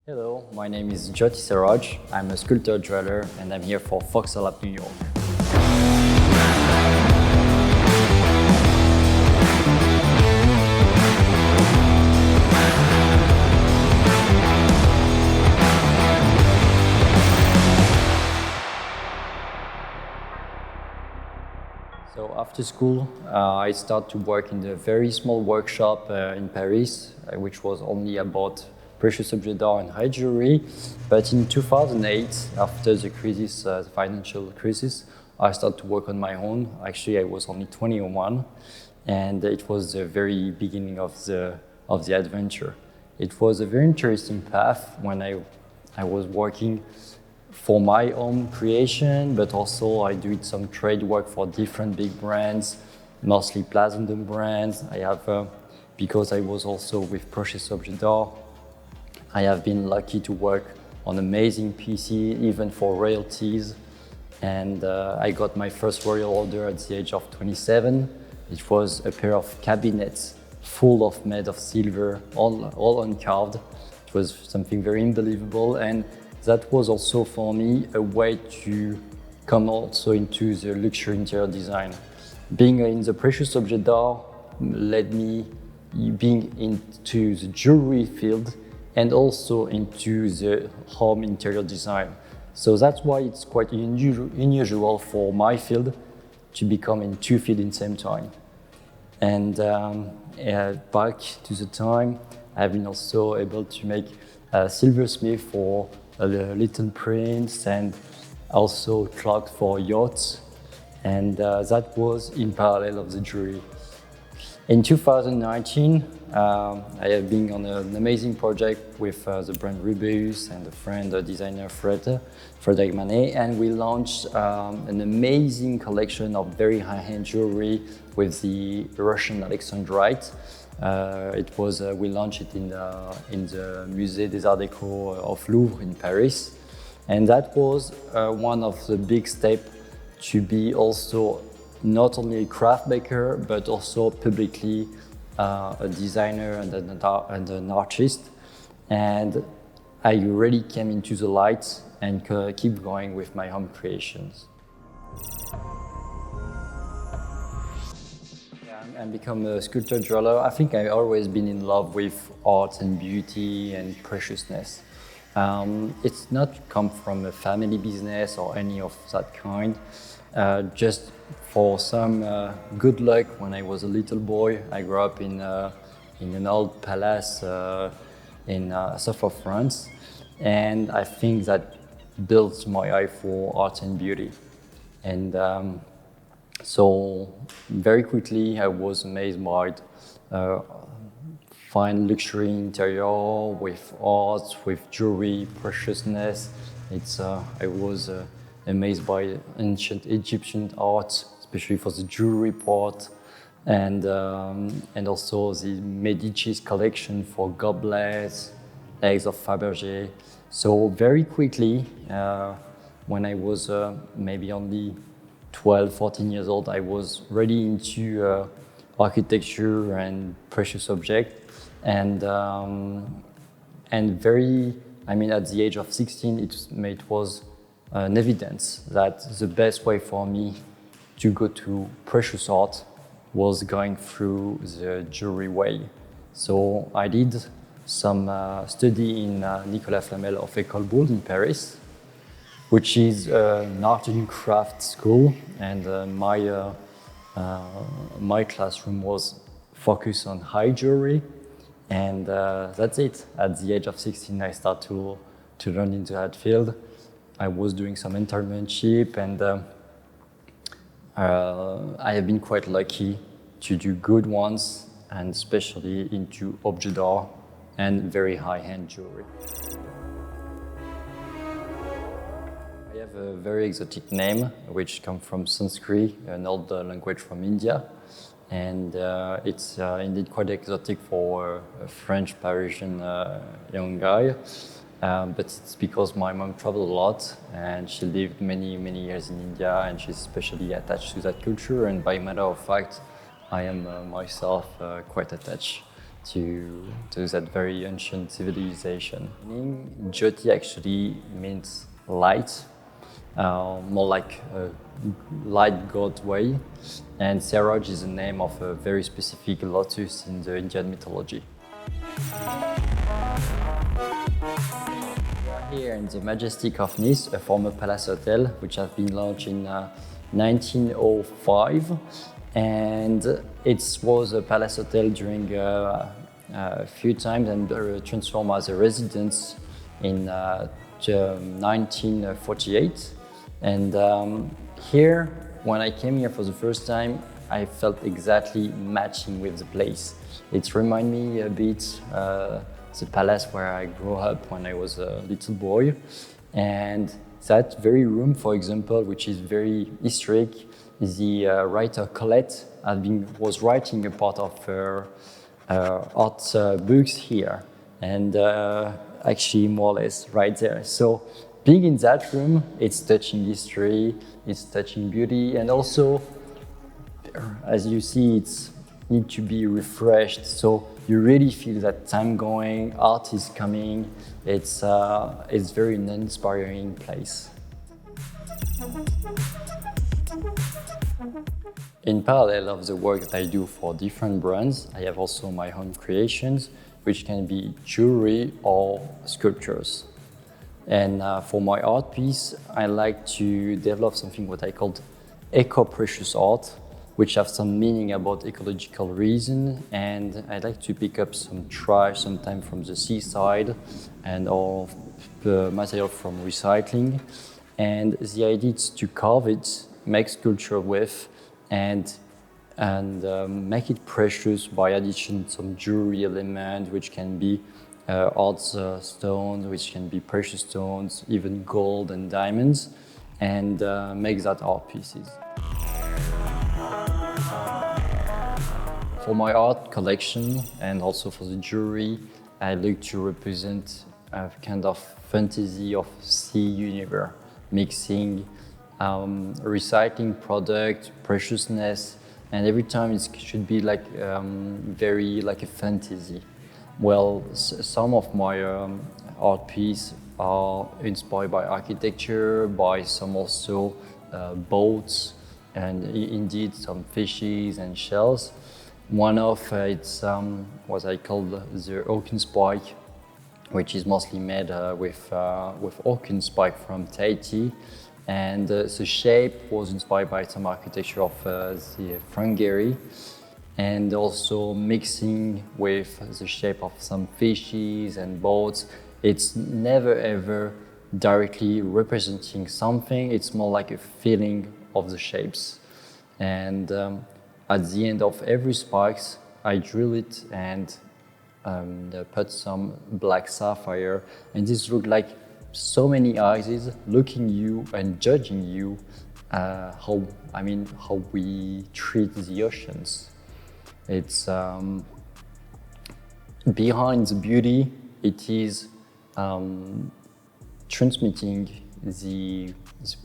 Hello, my name is Jothi-Seroj. I'm a sculptor jeweler and I'm here for FOXYLAB New York. So after school, I started to work in a very small workshop in Paris, which was only about precious object d'art and high jewelry. But in 2008, after the crisis, the financial crisis, I started to work on my own. Actually, I was only 21, and it was the very beginning of the adventure. It was a very interesting path when I was working for my own creation, but also I did some trade work for different big brands, mostly platinum brands. I have, because I was also with precious object d'art, I have been lucky to work on amazing pieces, even for royalties. And I got my first royal order at the age of 27. It was a pair of cabinets made of silver, all uncarved. It was something very unbelievable. And that was also for me a way to come also into the luxury interior design. Being in the precious object d'art led me being into the jewelry field and also into the home interior design. So that's why it's quite unusual for my field to become in two fields in the same time. And back to the time, I've been also able to make a silversmith for the Little Prince and also clock for yachts. And that was in parallel of the jewelry. In 2019, I have been on an amazing project with the brand Rubus and a friend, the designer Frederic Manet, and we launched an amazing collection of very high-end jewelry with the Russian Alexandrite. We launched it in the Musée des Arts Déco of Louvre in Paris, and that was one of the big steps to be also not only a craft maker, but also publicly a designer and an artist. And I really came into the light and keep going with my home creations. And become a sculptor jeweler. I think I've always been in love with art and beauty and preciousness. It's not come from a family business or any of that kind. Just for some good luck, when I was a little boy, I grew up in an old palace in south of France, and I think that built my eye for art and beauty. And so very quickly I was amazed by fine luxury interior with art, with jewelry, preciousness. I was amazed by ancient Egyptian art, especially for the jewelry part, and also the Medici's collection for goblets, eggs of Fabergé. So very quickly, when I was maybe only 12, 14 years old, I was really into architecture and precious objects, and at the age of 16, it was an evidence that the best way for me to go to precious art was going through the jewelry way. So I did some study in Nicolas Flamel of École Boulle in Paris, which is an art and craft school, and my classroom was focused on high jewelry, and that's it. At the age of 16, I started to learn into that field. I was doing some internship, and I have been quite lucky to do good ones, and especially into object d'art and very high-end jewelry. I have a very exotic name, which comes from Sanskrit, an old language from India. And it's indeed quite exotic for a French Parisian young guy. But it's because my mom traveled a lot and she lived many years in India, and she's especially attached to that culture. And by matter of fact, I am myself quite attached to that very ancient civilization. Jyoti actually means light, more like a light god way, and Seroj is the name of a very specific lotus in the Indian mythology. We are here in the Majestic of Nice, a former palace hotel, which has been launched in 1905, and it was a palace hotel during a few times and transformed as a residence in 1948. And here, when I came here for the first time, I felt exactly matching with the place. It reminded me a bit the palace where I grew up when I was a little boy. And that very room, for example, which is very historic, the writer Colette was writing a part of her art books here, and actually more or less right there. So being in that room, it's touching history, it's touching beauty, and also, as you see, it's need to be refreshed. So you really feel that time going, art is coming. It's very an inspiring place. In parallel of the work that I do for different brands, I have also my own creations, which can be jewelry or sculptures. And for my art piece, I like to develop something what I called eco-precious art, which have some meaning about ecological reason. And I like to pick up some trash sometimes from the seaside and all the material from recycling. And the idea is to carve it, make sculpture with, and make it precious by addition some jewelry element, which can be art stones, which can be precious stones, even gold and diamonds, and make that art pieces. For my art collection and also for the jewelry, I look to represent a kind of fantasy of sea universe, mixing recycling product, preciousness, and every time it should be like very like a fantasy. Well, some of my art pieces are inspired by architecture, by some also boats, and indeed some fishes and shells. One of it's what I call the oaken spike, which is mostly made with oaken spike from Tahiti. And the shape was inspired by some architecture of the Hungary, and also mixing with the shape of some fishes and boats. It's never ever directly representing something, it's more like a feeling of the shapes. And at the end of every spikes, I drill it and put some black sapphire, and this look like so many eyes looking you and judging you how we treat the oceans. It's behind the beauty, it is transmitting the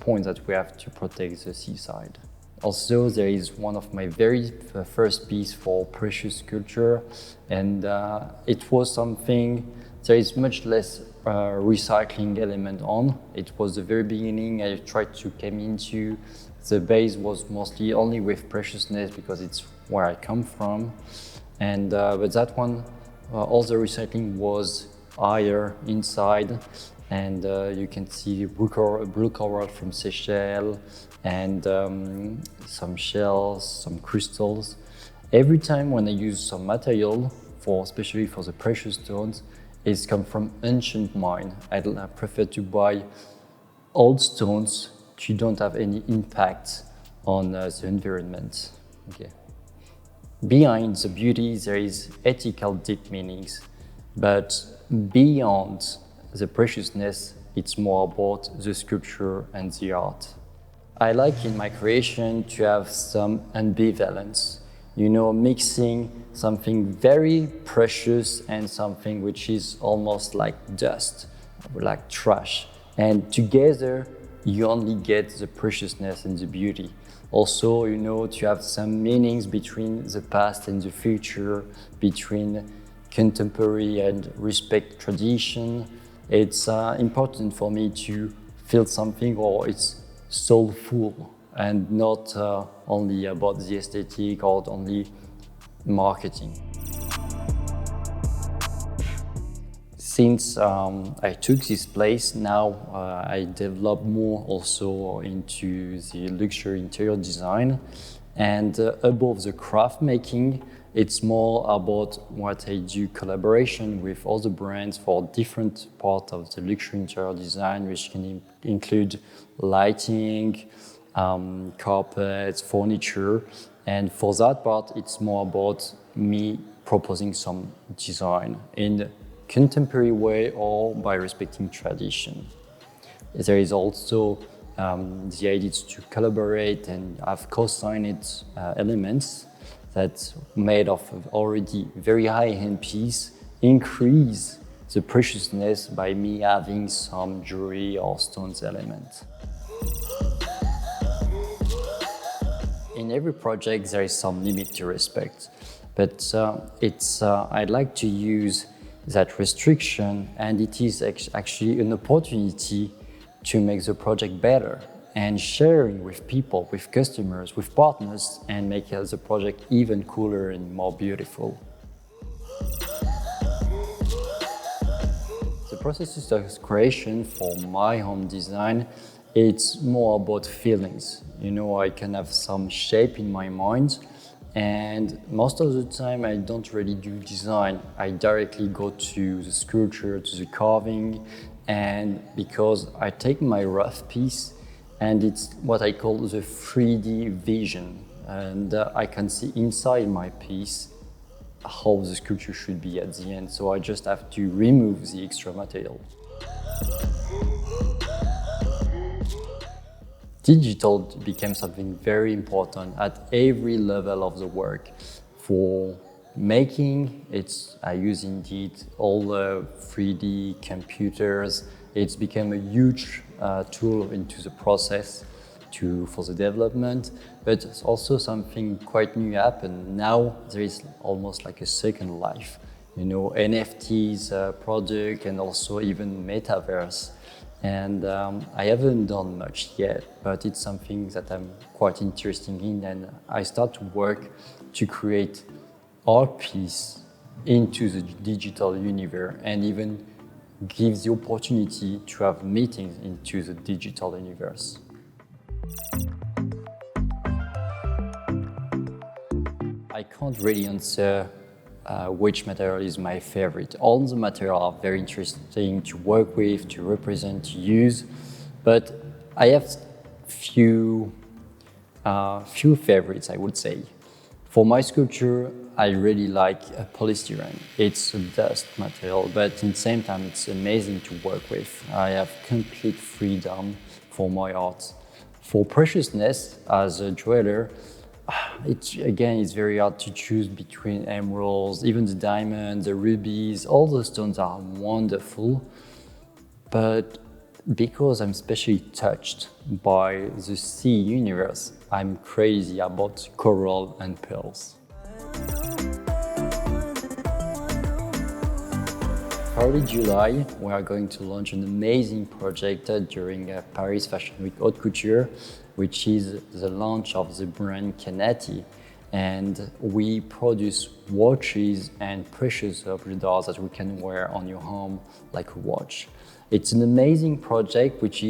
point that we have to protect the seaside. Also, there is one of my very first piece for precious sculpture, and it was something, there is much less recycling element on. It was the very beginning I tried to come into. The base was mostly only with preciousness because it's where I come from. And but that one, all the recycling was higher inside, and you can see blue coral from Seychelles, and some shells, some crystals. Every time when I use some material, especially for the precious stones, it's come from ancient mine. I prefer to buy old stones to don't have any impact on the environment. Okay. Behind the beauty, there is ethical deep meanings, but beyond the preciousness, it's more about the sculpture and the art. I like in my creation to have some ambivalence, mixing something very precious and something which is almost like dust, like trash. And together, you only get the preciousness and the beauty. Also, to have some meanings between the past and the future, between contemporary and respect tradition. It's important for me to feel something or it's soulful and not only about the aesthetic or only marketing. Since I took this place, now I develop more also into the luxury interior design, and above the craft making, it's more about what I do collaboration with other brands for different parts of the luxury interior design, which can include lighting, carpets, furniture, and for that part, it's more about me proposing some design in contemporary way or by respecting tradition. There is also the idea to collaborate and have co-signed elements that made of already very high-end piece increase the preciousness by me having some jewelry or stones element. In every project there is some limit to respect, but I'd like to use that restriction, and it is actually an opportunity to make the project better and sharing with people, with customers, with partners, and make the project even cooler and more beautiful. The process of creation for my home design, it's more about feelings. You know, I can have some shape in my mind, and most of the time I don't really do design. I directly go to the sculpture, to the carving, and because I take my rough piece and it's what I call the 3D vision, and I can see inside my piece how the sculpture should be at the end, so I just have to remove the extra material. Digital became something very important at every level of the work. For making, I use indeed all the 3D computers. It's become a huge tool into the process for the development, but it's also something quite new happened. Now there is almost like a second life. You know, NFTs product and also even metaverse. And I haven't done much yet, but it's something that I'm quite interested in, and I start to work to create art piece into the digital universe and even give the opportunity to have meetings into the digital universe. I can't really answer which material is my favorite. All the material are very interesting to work with, to represent, to use, but I have few favorites, I would say. For my sculpture, I really like polystyrene. It's a dust material, but at the same time, it's amazing to work with. I have complete freedom for my art. For preciousness, as a jeweler, it's very hard to choose between emeralds, even the diamonds, the rubies, all the stones are wonderful. But because I'm especially touched by the sea universe, I'm crazy about coral and pearls. Early July, we are going to launch an amazing project during Paris Fashion Week Haute Couture, which is the launch of the brand Canati. And we produce watches and precious objects that we can wear on your home like a watch. It's an amazing project which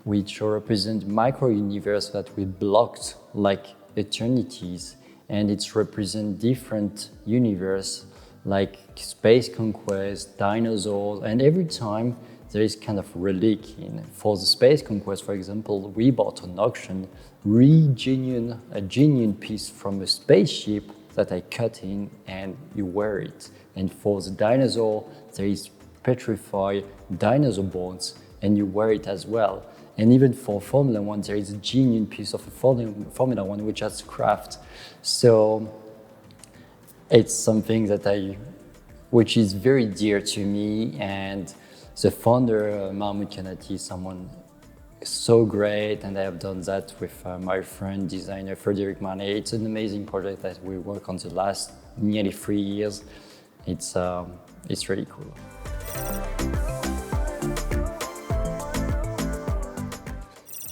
represents micro-universe that we blocked like eternities, and it represents different universe like space conquest, dinosaurs, and every time there is kind of relic in. For the space conquest, for example, we bought an auction a genuine piece from a spaceship that I cut in and you wear it. And for the dinosaur, there is petrified dinosaur bones and you wear it as well. And even for Formula One, there is a genuine piece of a Formula One which has craft. So it's something which is very dear to me, and the founder, Mahmoud Kanati, is someone so great, and I have done that with my friend, designer Frédéric Marnet. It's an amazing project that we work on the last nearly 3 years, It's really cool.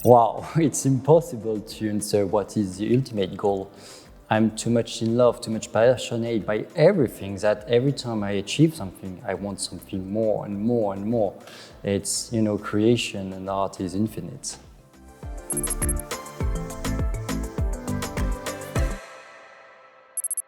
Wow, it's impossible to answer what is the ultimate goal. I'm too much in love, too much passionate by everything that every time I achieve something, I want something more and more and more. It's, creation and art is infinite.